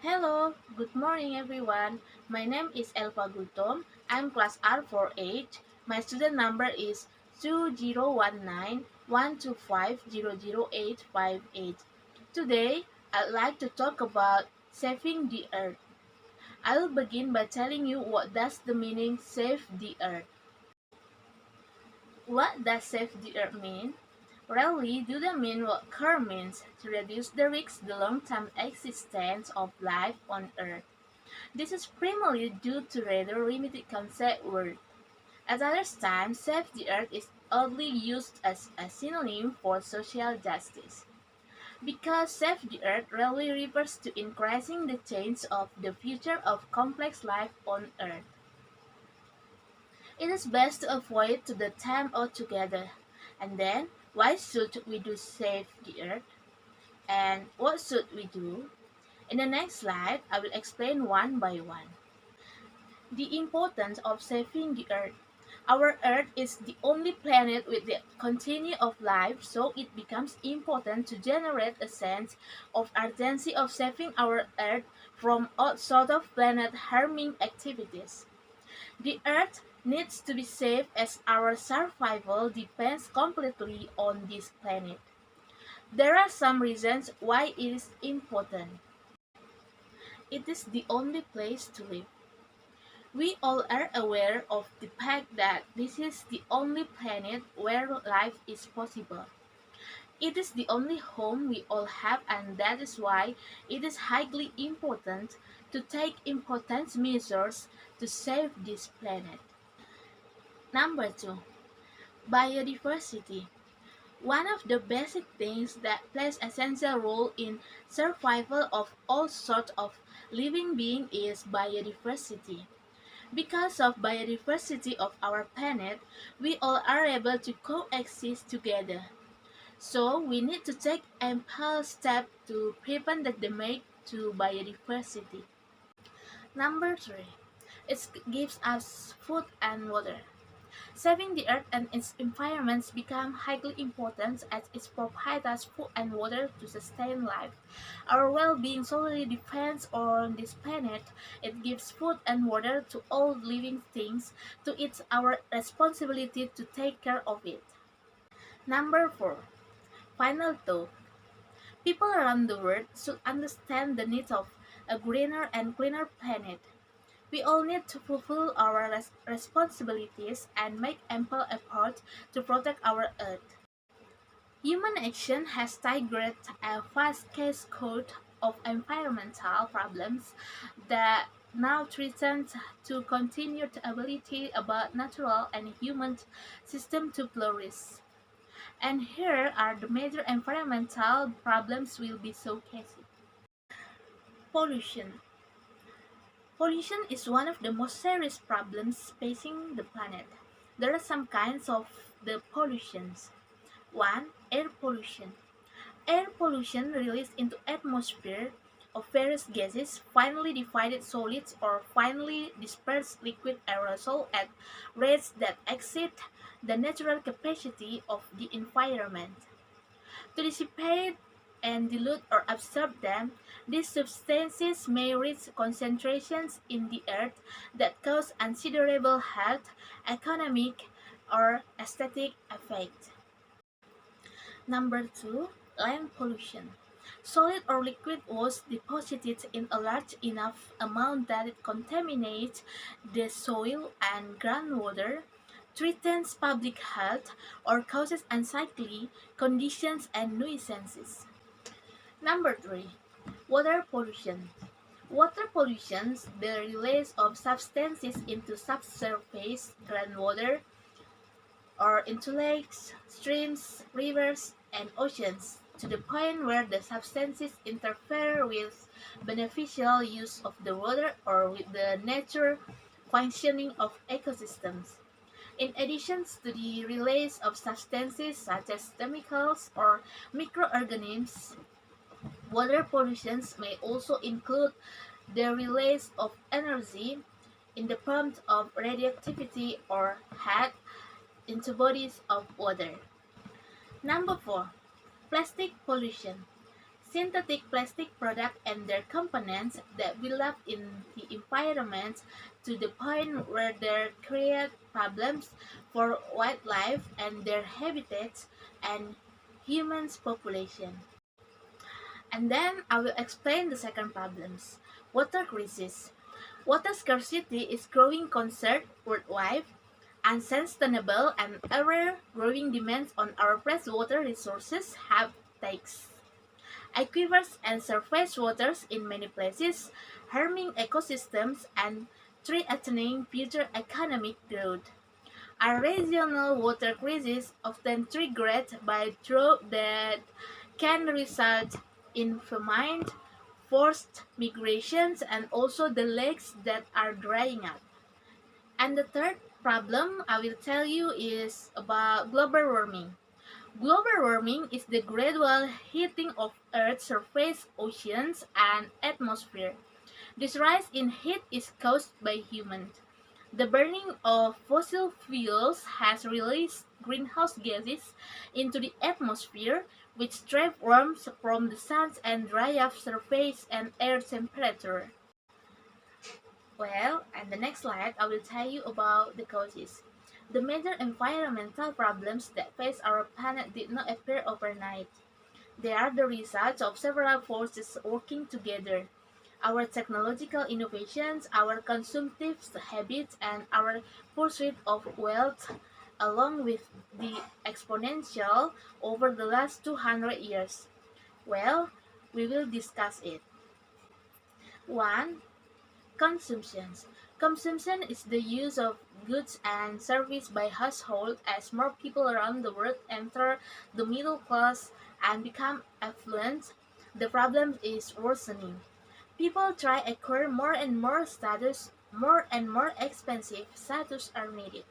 Hello, good morning everyone. My name is Elva Gultom. I'm class R4H. My student number is 2019-125-00858. Today, I'd like to talk about saving the earth. I will begin by telling you what does the meaning save the earth. What does save the earth mean? Rarely do they mean what CAR means, to reduce the risk the long-term existence of life on earth. This is primarily due to rather limited concept word. At other times, save the earth is oddly used as a synonym for social justice. Because save the earth rarely refers to increasing the chance of the future of complex life on earth. It is best to avoid to the term altogether. And then, why should we do save the earth? And what should we do? In the next slide, I will explain one by one. The importance of saving the Earth. Our Earth is the only planet with the continuity of life, so it becomes important to generate a sense of urgency of saving our Earth from all sort of planet-harming activities. The Earth needs to be saved as our survival depends completely on this planet. There are some reasons why it is important. It is the only place to live. We all are aware of the fact that this is the only planet where life is possible. It is the only home we all have, and that is why it is highly important to take important measures to save this planet. Number two, biodiversity. One of the basic things that plays essential role in survival of all sorts of living being is biodiversity. Because of biodiversity of our planet, we all are able to coexist together. So we need to take ample steps to prevent the damage to biodiversity. Number three, it gives us food and water. Saving the earth and its environments become highly important as it provides us food and water to sustain life. Our well-being solely depends on this planet. It gives food and water to all living things, so it's our responsibility to take care of it. Number 4. Final thought. People around the world should understand the need of a greener and cleaner planet. We all need to fulfill our responsibilities and make ample effort to protect our Earth. Human action has triggered a vast cascade of environmental problems that now threaten to continued ability about natural and human system to flourish. And here are the major environmental problems will be showcased. Pollution. Pollution is one of the most serious problems facing the planet. There are some kinds of the pollutions. 1. Air pollution. Air pollution released into atmosphere of various gases, finely divided solids or finely dispersed liquid aerosol at rates that exceed the natural capacity of the environment. To dissipate and dilute or absorb them, these substances may reach concentrations in the earth that cause considerable health, economic, or aesthetic effect. Number 2. Land pollution. Solid or liquid waste deposited in a large enough amount that it contaminates the soil and groundwater, threatens public health, or causes unsightly conditions and nuisances. Number 3. Water pollution. Water pollution, the release of substances into subsurface groundwater or into lakes, streams, rivers, and oceans to the point where the substances interfere with beneficial use of the water or with the nature functioning of ecosystems. In addition to the release of substances such as chemicals or microorganisms, water pollution may also include the release of energy in the form of radioactivity or heat into bodies of water. Number 4. Plastic pollution. Synthetic plastic products and their components that build up in the environment to the point where they create problems for wildlife and their habitats and humans population. And then I will explain the second problems. Water crisis. Water scarcity is growing concern worldwide. Unsustainable and ever-growing demands on our freshwater resources have takes aquifers and surface waters in many places, harming ecosystems and threatening future economic growth. A regional water crisis often triggered by drought that can result in famine, forced migrations, and also the lakes that are drying up. And the third problem I will tell you is about global warming. Global warming is the gradual heating of Earth's surface, oceans, and atmosphere. This rise in heat is caused by humans. The burning of fossil fuels has released greenhouse gases into the atmosphere, which trap warmth from the sun and dry up surface and air temperature. Well, and the next slide, I will tell you about the causes. The major environmental problems that face our planet did not appear overnight. They are the result of several forces working together. Our technological innovations, our consumptive habits, and our pursuit of wealth, along with the exponential over the last 200 years. Well, we will discuss it. 1. Consumptions. Consumption is the use of goods and service by households as more people around the world enter the middle class and become affluent. The problem is worsening. People try to acquire more and more status, more and more expensive status are needed.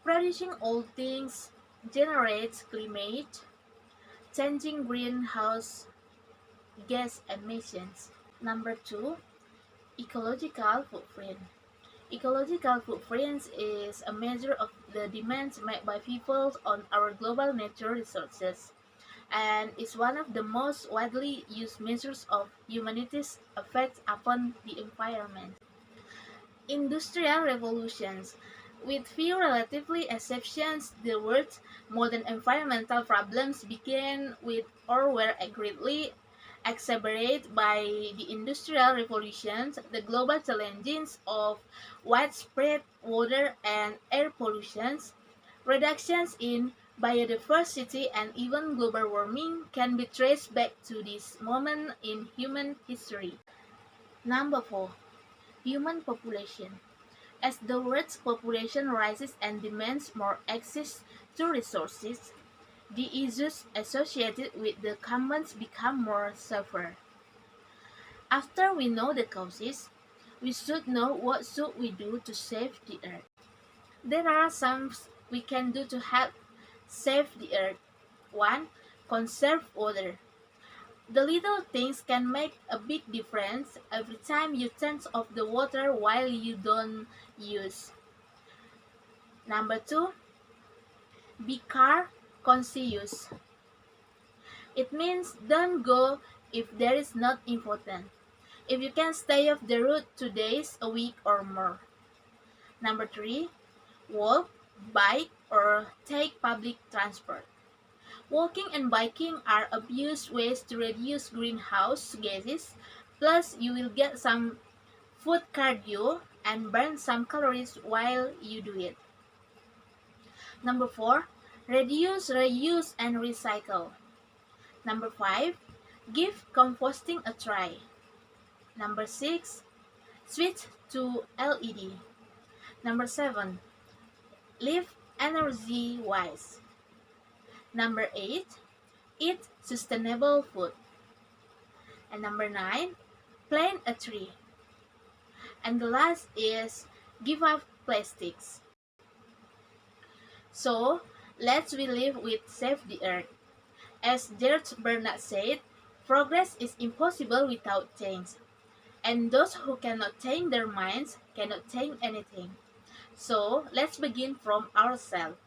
Producing old things generates climate changing greenhouse gas emissions. Number 2, ecological footprint. Ecological footprint is a measure of the demands made by people on our global natural resources and is one of the most widely used measures of humanity's effect upon the environment. Industrial revolutions. With few relatively exceptions, the world's modern environmental problems began with or were greatly exacerbated by the industrial revolutions, the global challenges of widespread water and air pollutions, reductions in biodiversity, and even global warming can be traced back to this moment in human history. Number 4. Human population. As the world's population rises and demands more access to resources, the issues associated with the commons become more severe. After we know the causes, we should know what should we do to save the earth. There are some we can do to help save the earth. 1. Conserve water. The little things can make a big difference every time you turn off the water while you don't use. Number 2, be car conscious. It means don't go if there is not important. If you can stay off the road 2 days, a week or more. Number 3, walk, bike, or take public transport. Walking and biking are obvious ways to reduce greenhouse gases, plus you will get some food cardio and burn some calories while you do it. Number 4, reduce, reuse, and recycle. Number 5, give composting a try. Number 6, switch to LED. Number 7, live energy wise. Number 8, eat sustainable food. And number 9, plant a tree. And the last is give up plastics. So, let's we live with Save the Earth. As George Bernard said, progress is impossible without change. And those who cannot change their minds cannot change anything. So, let's begin from ourselves.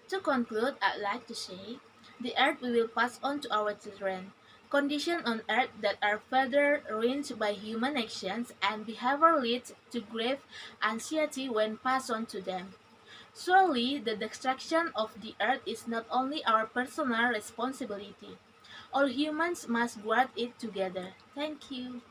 To conclude, I'd like to say, The earth we will pass on to our children. Conditions on earth that are further ruined by human actions and behavior lead to grave anxiety when passed on to them. Surely, the destruction of the earth is not only our personal responsibility. All humans must guard it together. Thank you.